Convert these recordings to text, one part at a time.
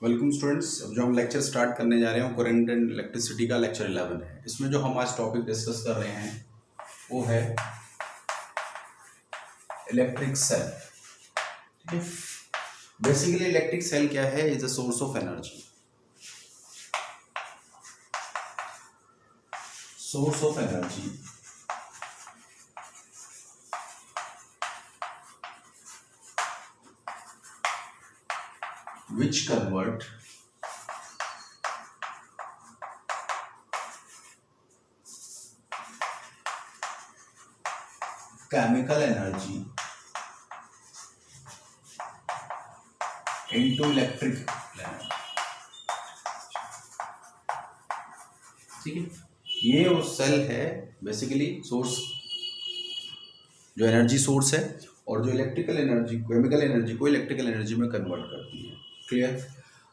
Welcome students. अब जो हम लेक्चर स्टार्ट करने जा रहे हैं करंट एंड इलेक्ट्रिसिटी का लेक्चर 11 है। इसमें जो हम आज टॉपिक डिस्कस कर रहे हैं वो है इलेक्ट्रिक सेल। ठीक है। बेसिकली इलेक्ट्रिक सेल क्या है? Is a source of energy. Source of energy which convert chemical energy into electric energy। ठीक है। ये वो सेल है बेसिकली सोर्स, जो एनर्जी सोर्स है और जो इलेक्ट्रिकल एनर्जी केमिकल एनर्जी को इलेक्ट्रिकल एनर्जी में कन्वर्ट करती है। क्लियर?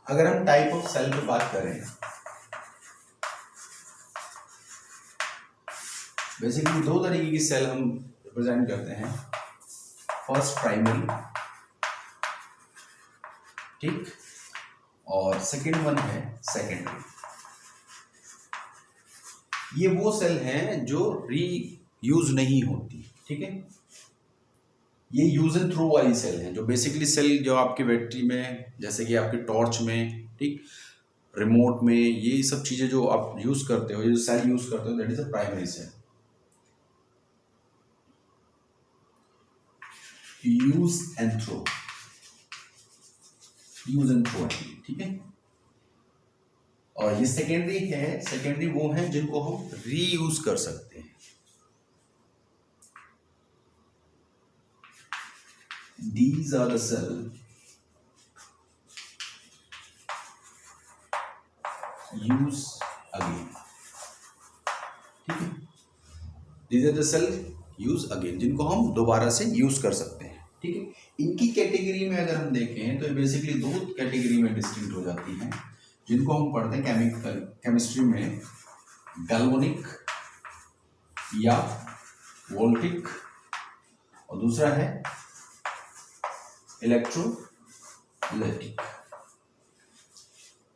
अगर हम टाइप ऑफ सेल की बात करें, बेसिकली दो तरीके की सेल हम रिप्रेजेंट करते हैं। फर्स्ट प्राइमरी, ठीक, और सेकंड वन है सेकेंडरी। ये वो सेल हैं जो रीयूज नहीं होती। ठीक है। ये यूज एंड थ्रो वाली सेल है, जो बेसिकली सेल जो आपकी बैटरी में, जैसे कि आपकी टॉर्च में, ठीक, रिमोट में, ये सब चीजें जो आप यूज करते हो, ये जो सेल यूज करते हो, that is a primary cell. Use and throw, use and throw, ठीक है। और ये सेकेंडरी है, सेकेंडरी वो है जिनको हम रीयूज कर सकते हैं। These are the cell use again। ठीक है। These are the cell use again, जिनको हम दोबारा से यूज कर सकते हैं। ठीक है। इनकी कैटेगरी में अगर हम देखें तो बेसिकली दो कैटेगरी में डिस्टिंक्ट हो जाती हैं, जिनको हम पढ़ते हैं केमिस्ट्री में, गैल्वेनिक या वोल्टिक, और दूसरा है इलेक्ट्रोलाइटिक।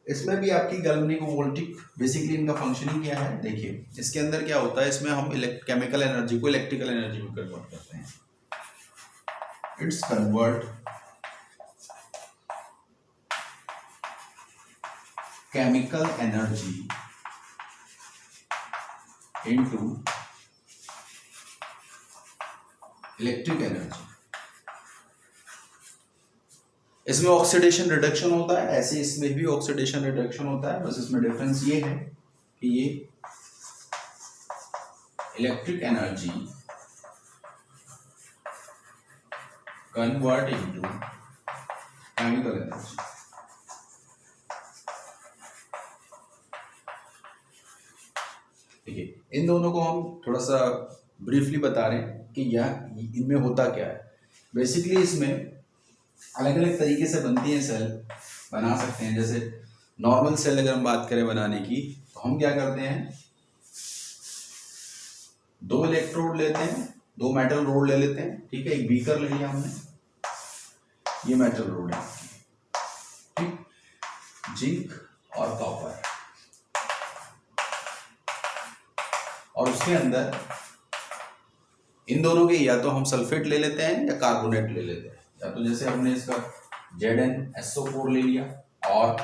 इसमें भी आपकी गैल्वेनिक और वोल्टिक, बेसिकली इनका फंक्शनिंग क्या है? देखिए, इसके अंदर क्या होता है, इसमें हम केमिकल एनर्जी को इलेक्ट्रिकल एनर्जी में कन्वर्ट करते हैं। It's convert chemical energy into electric energy. इसमें ऑक्सीडेशन रिडक्शन होता है, ऐसे इसमें भी ऑक्सीडेशन रिडक्शन होता है, बस इसमें डिफरेंस ये है कि ये electric energy convert into chemical energy. देखिए, इन दोनों को हम थोड़ा सा ब्रीफली बता रहे हैं कि यह इनमें होता क्या है। बेसिकली इसमें अलग अलग तरीके से बनती है सेल, बना सकते हैं। जैसे नॉर्मल सेल अगर हम बात करें बनाने की, तो हम क्या करते हैं, दो इलेक्ट्रोड लेते हैं, दो मेटल रोड ले लेते हैं। ठीक है। एक बीकर ले लिया हमने, ये मेटल रोड है, ठीक, जिंक और कॉपर, और उसके अंदर इन दोनों के या तो हम सल्फेट ले लेते हैं या कार्बोनेट ले लेते हैं। या तो जैसे हमने इसका ZnSO4 ले लिया और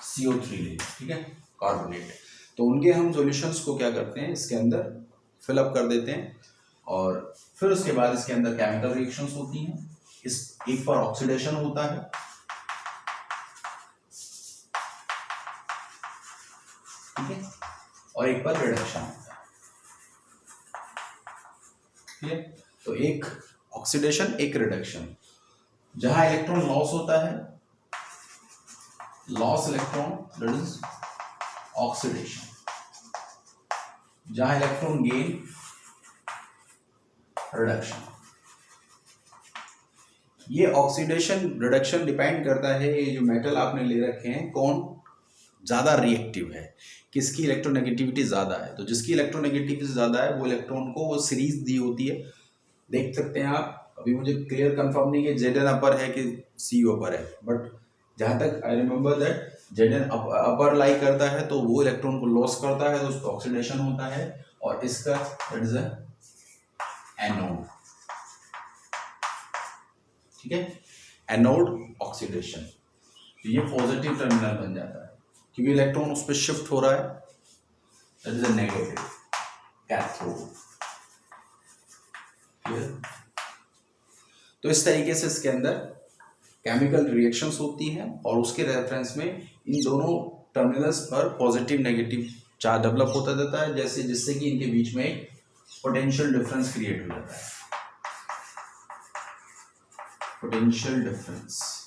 CO3 ले लिया, ठीक है, कार्बोनेट। तो उनके हम सॉल्यूशंस को क्या करते हैं, इसके अंदर फिलअप कर देते हैं, और फिर उसके बाद इसके अंदर केमिकल रिएक्शंस होती हैं। इस एक पर ऑक्सीडेशन होता है, ठीक है, और एक पर रिडक्शन होता है। ठीक है। तो एक ऑक्सीडेशन, एक रिडक्शन। जहां इलेक्ट्रॉन लॉस होता है, loss electron, that is oxidation. जहां इलेक्ट्रॉन गेन, रिडक्शन। ये ऑक्सीडेशन रिडक्शन डिपेंड करता है, ये जो मेटल आपने ले रखे हैं कौन ज्यादा रिएक्टिव है, किसकी इलेक्ट्रोनेगेटिविटी ज्यादा है। तो जिसकी इलेक्ट्रोनेगेटिविटी ज्यादा है वो इलेक्ट्रॉन को वो सीरीज दी होती है, देख सकते हैं आप, अभी मुझे क्लियर कंफर्म नहीं है जेड एन अपर है कि सी अपर है, बट जहाँ तक I remember that Z N upper लाई करता है तो वो इलेक्ट्रॉन को लॉस करता है तो उसका ऑक्सीडेशन होता है, और इसका दैट इज एनोड, ठीक है, एनोड ऑक्सीडेशन। तो ये पॉजिटिव टर्मिनल बन जाता है क्योंकि इलेक्ट्रॉन उस पर शिफ्ट हो रहा है, that is a negative cathode. तो इस तरीके से इसके अंदर केमिकल रिएक्शंस होती हैं और उसके रेफरेंस में इन दोनों टर्मिनल्स पर पॉजिटिव नेगेटिव चार्ज डेवलप होता जाता है, जैसे जिससे कि इनके बीच में एक पोटेंशियल डिफरेंस क्रिएट हो जाता है, पोटेंशियल डिफरेंस,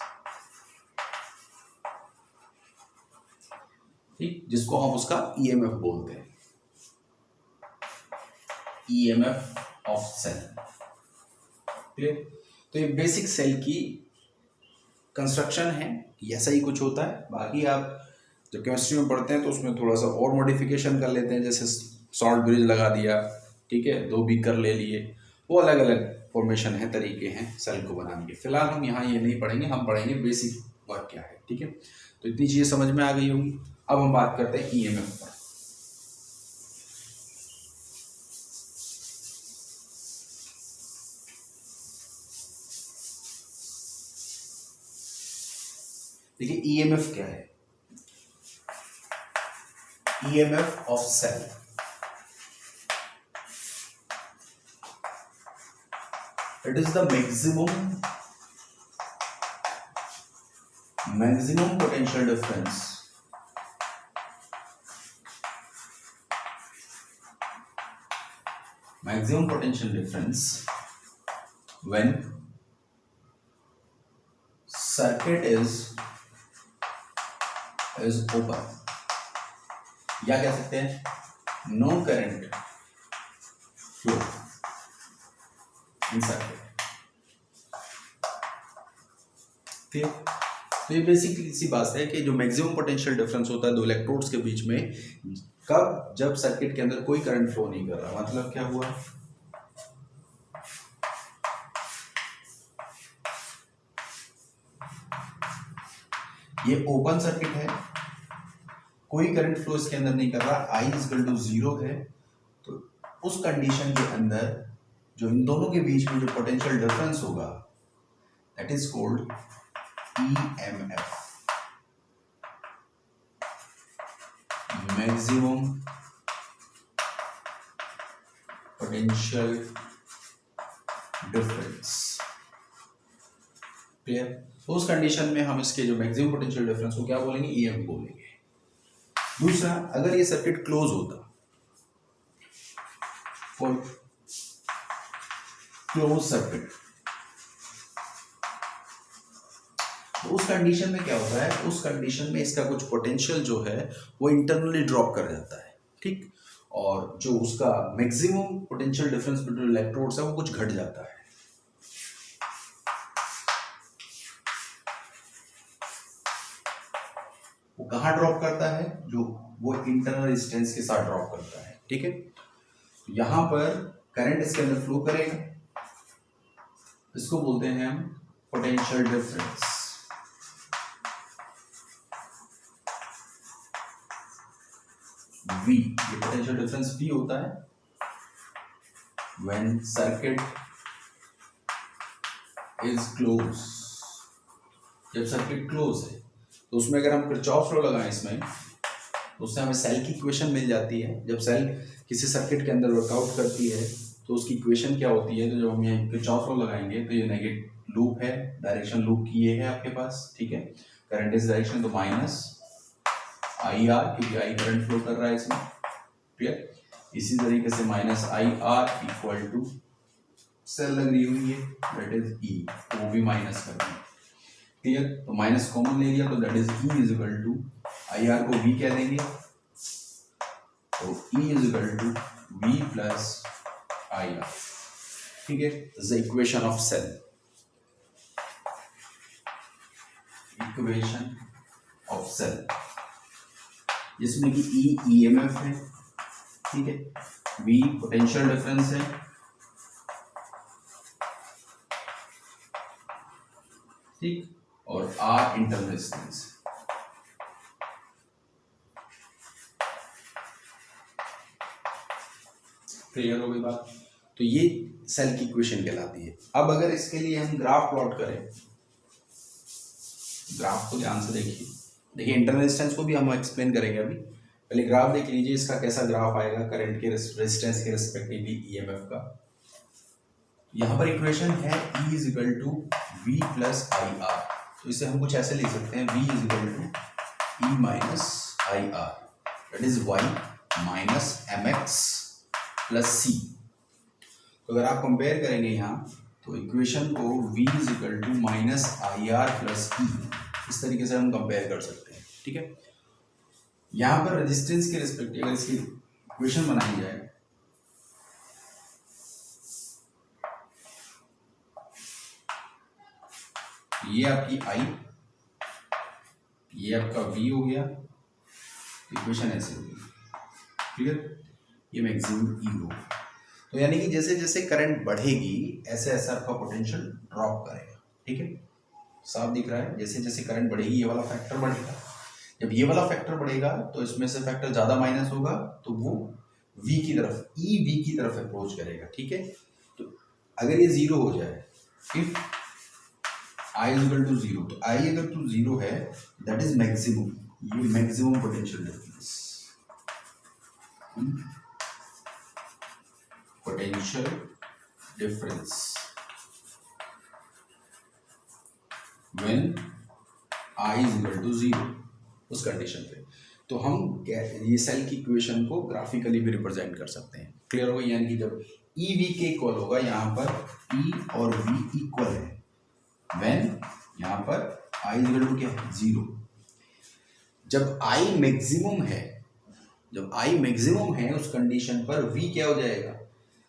ठीक, जिसको हम उसका ईएमएफ बोलते हैं, ईएमएफ ऑफ सेल। क्लियर? तो ये बेसिक सेल की कंस्ट्रक्शन है, ऐसा ही कुछ होता है। बाकी आप जब केमिस्ट्री में पढ़ते हैं तो उसमें थोड़ा सा और मॉडिफिकेशन कर लेते हैं, जैसे सॉल्ट ब्रिज लगा दिया, ठीक है, 2 बीकर ले लिए, वो अलग अलग फॉर्मेशन है, तरीके हैं सेल को बनाने के। फिलहाल हम यहाँ ये नहीं पढ़ेंगे, हम पढ़ेंगे बेसिक वर्क क्या है, ठीक है। तो इतनी चीज़ें समझ में आ गई होंगी। अब हम बात करते हैं ईएमएफ पर। देखिए ईएमएफ क्या है, EMF of cell, it is the maximum potential difference when circuit is open, या कह सकते हैं no current flow in circuit। ठीक, तो ये बेसिकली सी बात है कि जो मैक्सिमम पोटेंशियल डिफरेंस होता है दो इलेक्ट्रोड्स के बीच में, कब, जब सर्किट के अंदर कोई करंट फ्लो नहीं कर रहा। मतलब क्या हुआ, ये ओपन सर्किट है, कोई करंट फ्लो इसके अंदर नहीं कर रहा, आई इज इक्वल टू 0 है, तो उस कंडीशन के अंदर जो इन दोनों के बीच में जो पोटेंशियल डिफरेंस होगा that is called EMF, maximum potential difference. Clear? तो उस कंडीशन में हम इसके जो मैक्सिमम पोटेंशियल डिफरेंस को क्या बोलेंगे, EMF बोलेंगे। दूसरा, अगर ये सर्किट क्लोज होता, फॉर क्लोज सर्किट, तो उस कंडीशन में क्या होता है, उस कंडीशन में इसका कुछ पोटेंशियल जो है वो इंटरनली ड्रॉप कर जाता है, ठीक, और जो उसका maximum potential difference between electrodes है वो कुछ घट जाता है। वो कहाँ ड्रॉप करता है, जो वो इंटरनल रेजिस्टेंस के साथ ड्रॉप करता है, ठीक है। यहां पर करंट इसके अंदर फ्लो करेगा, इसको बोलते हैं हम पोटेंशियल डिफरेंस। V, ये पोटेंशियल डिफरेंस V होता है when circuit is close, जब सर्किट क्लोज है तो उसमें अगर हम किरचॉफ लॉ लगाएं इसमें, तो उससे हमें सेल की इक्वेशन मिल जाती है। जब सेल किसी सर्किट के अंदर वर्कआउट करती है तो उसकी इक्वेशन क्या होती है, तो जब हम यहाँ किरचॉफ लॉ लगाएंगे तो ये नेगेटिव लूप है, डायरेक्शन लूप की ये है आपके पास, ठीक है, करंट इस डायरेक्शन, तो माइनस आई आर, क्योंकि आई करंट फ्लो कर रहा है इसमें, क्लियर। इसी तरीके से minus I R equal to cell लग रही हुई है दैट इज ई, वो भी माइनस कर दें, क्लियर। तो माइनस कॉमन ले लिया तो that is E is equal to I R को वी कह देंगे, तो E is equal to V plus I R, ठीक है। The equation of cell, equation of cell, जिसमें कि ई ईएमएफ है, ठीक है, वी पोटेंशियल डिफरेंस है, ठीक, और आर इंटरनल रेजिस्टेंस। क्लियर हो गई बात। तो ये सेल की इक्वेशन कहलाती है। अब अगर इसके लिए हम ग्राफ प्लॉट करें, ग्राफ को ध्यान से देखिए, देखिए इंटरनल रेजिस्टेंस को भी हम एक्सप्लेन करेंगे अभी, पहले ग्राफ देख लीजिए इसका कैसा ग्राफ आएगा करंट के रेजिस्टेंस के रिस्पेक्टिवली ईएमएफ का। यहाँ पर इक्वेशन है E is equal to V plus I R, तो इसे हम कुछ ऐसे लिख सकते हैं, V is equal to E minus I R, that is Y minus M X plus C. तो अगर आप कंपेयर करेंगे यहाँ, तो इक्वेशन को V is equal to minus I R plus E, इस तरीके से हम कंपेयर कर सकते हैं। ठीक है, यहाँ पर रेजिस्टेंस के रिस्पेक्टिव अगर इसकी इक्वेशन बनाई जाए, ये आपकी I, ये आपका V हो गया, इक्वेशन ऐसे होगी। क्लियर, ये मैक्सिमम E हो। तो यानी कि जैसे जैसे करंट बढ़ेगी ऐसे ऐसे आपका पोटेंशियल ड्रॉप करेगा। ठीक है, साफ दिख रहा है, जैसे जैसे करंट बढ़ेगी ये वाला फैक्टर बढ़ेगा, जब ये वाला फैक्टर बढ़ेगा तो इसमें से फैक्टर ज़्यादा माइनस होगा तो वो V की तरफ, V की तरफ अप्रोच करेगा। ठीक है, तो अगर ये जीरो हो जाए, if I is equal to zero, तो I अगर टू जीरो है दैट इज मैक्सिमम, ये maximum potential difference, potential difference when I is equal to zero, उस कंडीशन पे तो हम ये सेल की इक्वेशन को ग्राफिकली भी रिप्रेजेंट कर सकते हैं। क्लियर होगा, यानी कि जब ई वी के इक्वल होगा, यहाँ पर ई और वी इक्वल है, व्हेन यहाँ पर आई इक्वल टू क्या है, जीरो। जब आई मैक्सिमम है, जब आई मैक्सिमम है उस कंडीशन पर वी क्या हो जाएगा,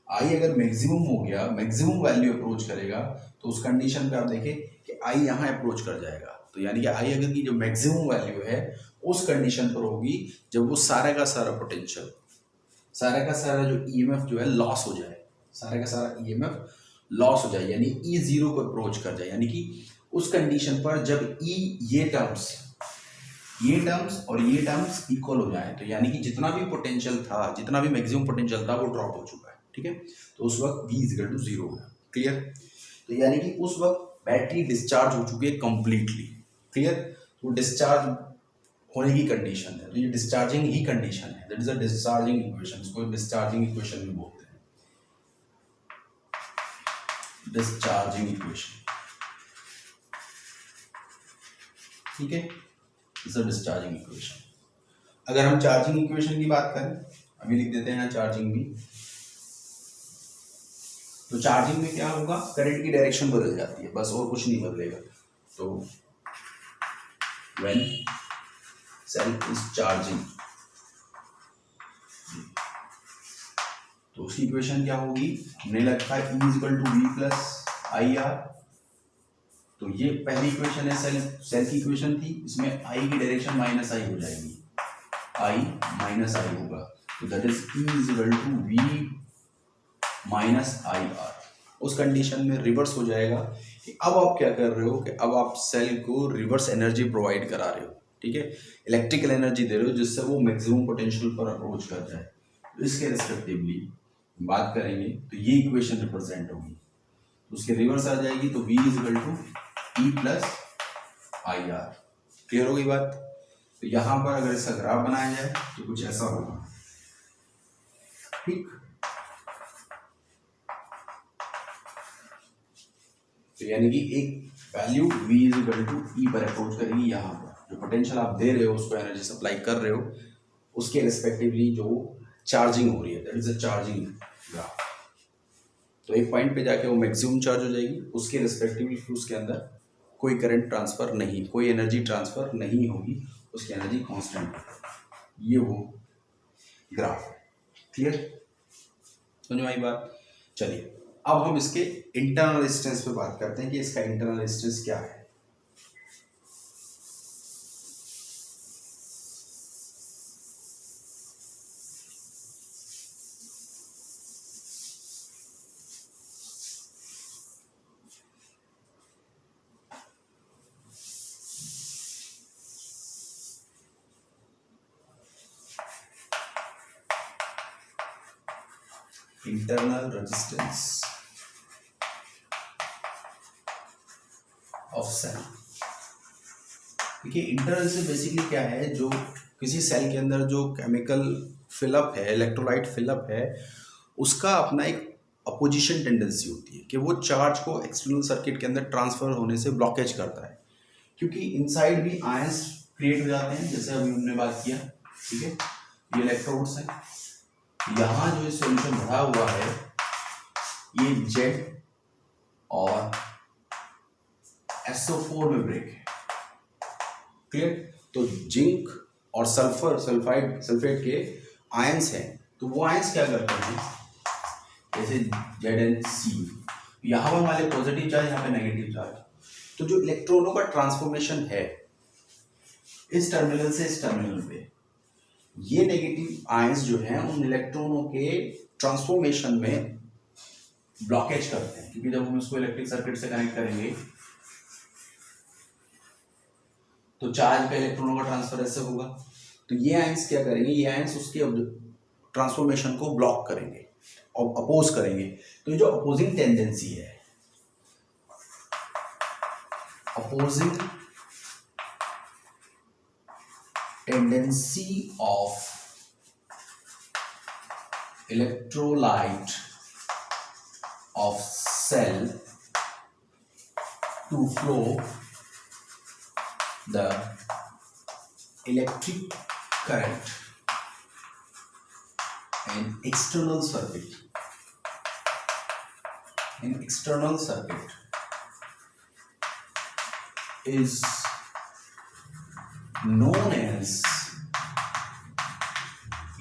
आई अगर मैक्सिमम हो गया, मैक्सिमम वैल्यू अप्रोच करेगा, तो उस कंडीशन पे आप देखें कि आई यहाँ अप्रोच कर जाएगा। तो यानी कि आई अगर की जो मैक्सिमम वैल्यू है उस कंडीशन पर होगी जब वो सारा का सारा पोटेंशियल, सारा का सारा जो ईएमएफ जो है लॉस हो जाए, सारा का सारा ईएमएफ लॉस हो जाए, यानी ई जीरो को अप्रोच कर जाए। यानी कि उस कंडीशन पर जब ई ये टर्म्स और ये टर्म्स इक्वल हो जाए, तो यानी कि जितना भी पोटेंशियल था, जितना भी मैक्सिमम पोटेंशियल था वो ड्रॉप हो चुका है। ठीक है, तो उस वक्त V इक्वल टू जीरो होगा। क्लियर, तो यानी कि उस वक्त बैटरी डिस्चार्ज हो चुकी है कंप्लीटली। क्लियर, तो डिस्चार्ज होने की कंडीशन है, तो ये डिस्चार्जिंग ही कंडीशन है, that is a discharging equation, इसको डिस्चार्जिंग इक्वेशन भी बोलते हैं, डिस्चार्जिंग इक्वेशन। ठीक है, इज अ डिस्चार्जिंग इक्वेशन। अगर हम चार्जिंग इक्वेशन की बात करें, अभी लिख देते हैं चार्जिंग भी, तो चार्जिंग में क्या होगा, करंट की डायरेक्शन बदल जाती है, बस और कुछ नहीं बदलेगा। तो व्हेन सेल इज चार्जिंग, तो उसकी इक्वेशन क्या होगी, हमने लिखा है E equal to V plus I R. तो ये पहली इक्वेशन है, सेल की इक्वेशन थी, इसमें I की डायरेक्शन माइनस आई हो जाएगी, I माइनस आई होगा, तो that is E is equal to V minus I R. उस कंडीशन में रिवर्स हो जाएगा कि अब आप क्या कर रहे हो कि अब आप सेल को रिवर्स एनर्जी प्रोवाइड करा रहे हो। ठीक है, इलेक्ट्रिकल एनर्जी दे रहे हो जिससे वो मैक्सिमम पोटेंशियल पर अप्रोच कर जाए। तो इसके रिस्पेक्टिवली बात करेंगे तो ये इक्वेशन रिप्रेजेंट होगी, तो उसके रिवर्स आ जाएगी, तो V is equal to E plus I R. Clear हो गई बात। तो यहाँ पर अगर इसका ग्राफ बनाया जाए तो कुछ ऐसा होगा। ठीक, तो यानी कि एक value V is equal to E पर अप्रोच करेगी, यहाँ पर जो पोटेंशियल आप दे रहे हो उसको एनर्जी सप्लाई कर रहे हो, उसके रिस्पेक्टिवली जो चार्जिंग हो रही है, that is a charging graph. तो एक पॉइंट पे जाके वो मैक्सिमम चार्ज हो जाएगी, उसके रिस्पेक्टिवली फिर उसके अंदर कोई करंट ट्रांसफर नहीं, कोई एनर्जी ट्रांसफर नहीं होगी, उसकी एनर्जी कांस्टेंट होगी। ये वो ग्राफ है। क्लियर, समझ में आई बात। चलिए अब हम इसके इंटरनल रेजिस्टेंस पे बात करते हैं कि इसका इंटरनल रेजिस्टेंस क्या है। Internal resistance of cell. देखिए इंटरनल से बेसिकली क्या है, जो किसी सेल के अंदर जो केमिकल फिलअप है, इलेक्ट्रोलाइट फिलअप है, उसका अपना एक अपोजिशन टेंडेंसी होती है कि वो चार्ज को एक्सटर्नल सर्किट के अंदर ट्रांसफर होने से ब्लॉकेज करता है, क्योंकि इनसाइड भी आयंस क्रिएट हो जाते हैं, जैसे अभी हमने बात किया। ठीक है, ये इलेक्ट्रोड्स हैं, यहाँ जो सॉल्यूशन भरा हुआ है ये जेड और SO4 में ब्रेक है। क्लियर? तो जिंक और सल्फेट के आयंस हैं, तो वो आयंस क्या करते हैं, जैसे ZnC, यहाँ पर हमारे पॉजिटिव चार्ज, यहाँ पे नेगेटिव चार्ज, तो जो इलेक्ट्रॉनों का ट्रांसफॉर्मेशन है इस टर्मिनल से इस टर्मिनल पे, ये नेगेटिव आयंस जो हैं उन इलेक्ट्रॉनों के ट्रांसफॉर्मेशन में ब्लॉकेज करते हैं, क्योंकि जब हम इसको इलेक्ट्रिक सर्किट से कनेक्ट करेंगे तो चार्ज का इलेक्ट्रॉनों का ट्रांसफर ऐसे होगा, तो ये आयंस क्या करेंगे, ये आयंस उसके ट्रांसफॉर्मेशन को ब्लॉक करेंगे और अपोज करेंगे। तो ये जो अपोजिंग टेंडेंसी है, opposing tendency of electrolyte of cell to flow the electric current in external circuit is known as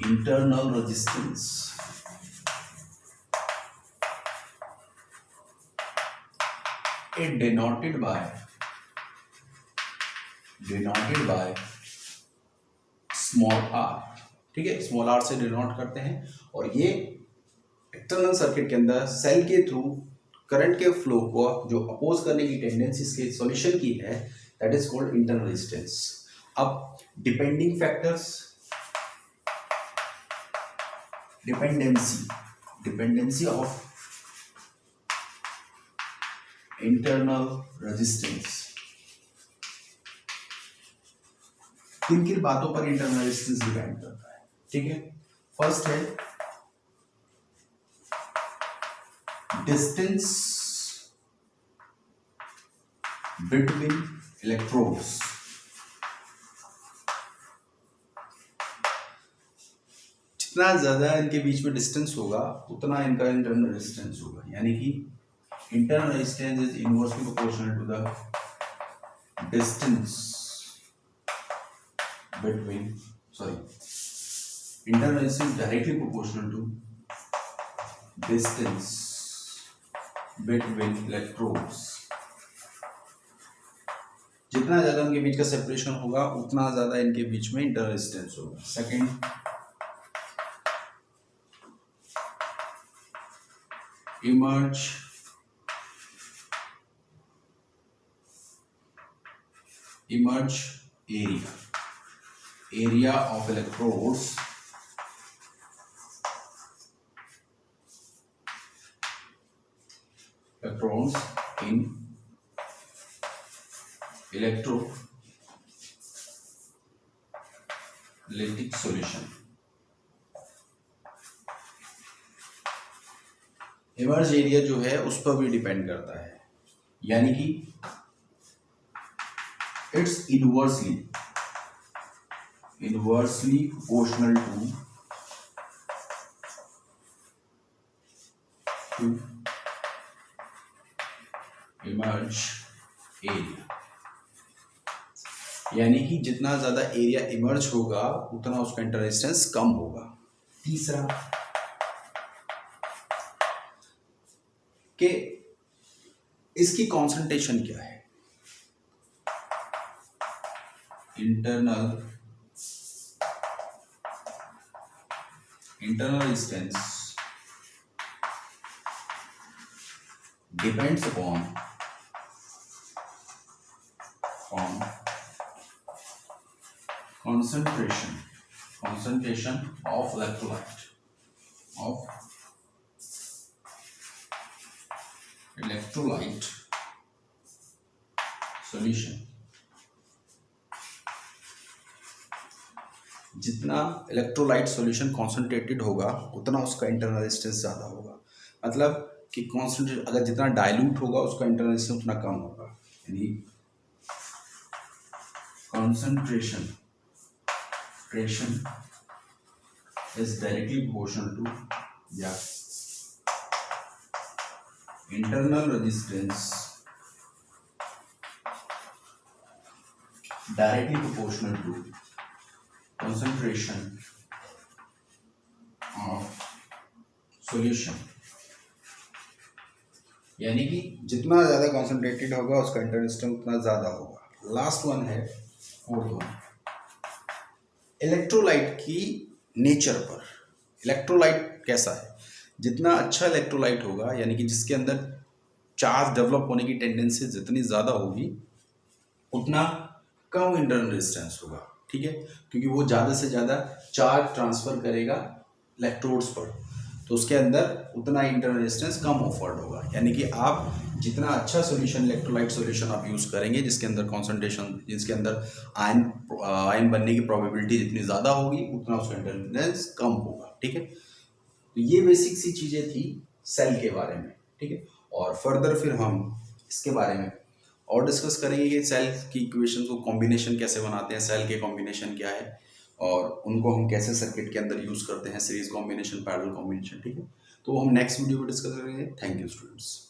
internal resistance. It denoted by small r। ठीक है, स्मॉल r से डिनोट करते हैं, और ये एक्सटर्नल सर्किट के अंदर सेल के थ्रू करंट के फ्लो को जो अपोज करने की टेंडेंसी इसके सॉल्यूशन की है, that is called internal resistance. अब depending factors, dependency of internal resistance, किन किन बातों पर इंटरनल रेजिस्टेंस डिपेंड करता है। ठीक है, फर्स्ट है डिस्टेंस बिटवीन इलेक्ट्रोड्स। जितना ज्यादा इनके बीच में डिस्टेंस होगा उतना इनका इंटरनल रेजिस्टेंस होगा, यानी कि internal resistance is inversely proportional to the distance between, internal resistance directly proportional to distance between electrodes। जितना ज्यादा उनके बीच का सेपरेशन होगा उतना ज्यादा इनके बीच में इंटरनल रेजिस्टेंस होगा। Second, emerge area of electrons in electrolytic solution। Emerge area जो है उस पर भी डिपेंड करता है, यानी कि it's inversely proportional to emerge area, यानी कि जितना ज्यादा एरिया इमर्ज होगा उतना उसका इंटरनल रेजिस्टेंस कम होगा। तीसरा कि इसकी कॉन्सेंट्रेशन क्या है, internal resistance depends upon concentration of electrolyte electrolyte solution, जितना इलेक्ट्रोलाइट सॉल्यूशन कॉन्सेंट्रेटेड होगा उतना उसका इंटरनल रेजिस्टेंस ज़्यादा होगा। मतलब कि कॉन्सेंट्रेट अगर जितना डाइल्यूट होगा उसका इंटरनल रेजिस्टेंस उतना कम होगा, यानी concentration is directly proportional to internal resistance directly proportional to concentration of solution, यानी कि जितना ज़्यादा कॉन्सेंट्रेटेड होगा उसका इंटरनल रेजिस्टेंस उतना ज़्यादा होगा। लास्ट वन है फोर्थ वन, इलेक्ट्रोलाइट की नेचर पर। इलेक्ट्रोलाइट कैसा है, जितना अच्छा इलेक्ट्रोलाइट होगा यानी कि जिसके अंदर चार्ज डेवलप होने की टेंडेंसी जितनी ज़्यादा होगी उतना कम इंटरनल रेजिस्टेंस होगा, ठीक है, क्योंकि वो ज़्यादा से ज़्यादा चार्ज ट्रांसफ़र करेगा इलेक्ट्रोड्स पर, तो उसके अंदर उतना इंटरनल रेजिस्टेंस कम ऑफर्ड होगा। यानी कि आप जितना अच्छा सॉल्यूशन इलेक्ट्रोलाइट सॉल्यूशन आप यूज़ करेंगे जिसके अंदर कॉन्सेंट्रेशन, जिसके अंदर आयन बनने की प्रोबेबिलिटी जितनी ज़्यादा होगी उतना उसका इंटरनल रेजिस्टेंस कम होगा, ठीक है। तो ये बेसिक सी चीज़ें थी सेल के बारे में, ठीक है। और फर्दर फिर हम इसके बारे में और डिस्कस करेंगे कि सेल की इक्वेशन को कॉम्बिनेशन कैसे बनाते हैं, सेल के कॉम्बिनेशन क्या है और उनको हम कैसे सर्किट के अंदर यूज़ करते हैं, सीरीज कॉम्बिनेशन, पैरेलल कॉम्बिनेशन, ठीक है। तो हम नेक्स्ट वीडियो में डिस्कस करेंगे। Thank you students.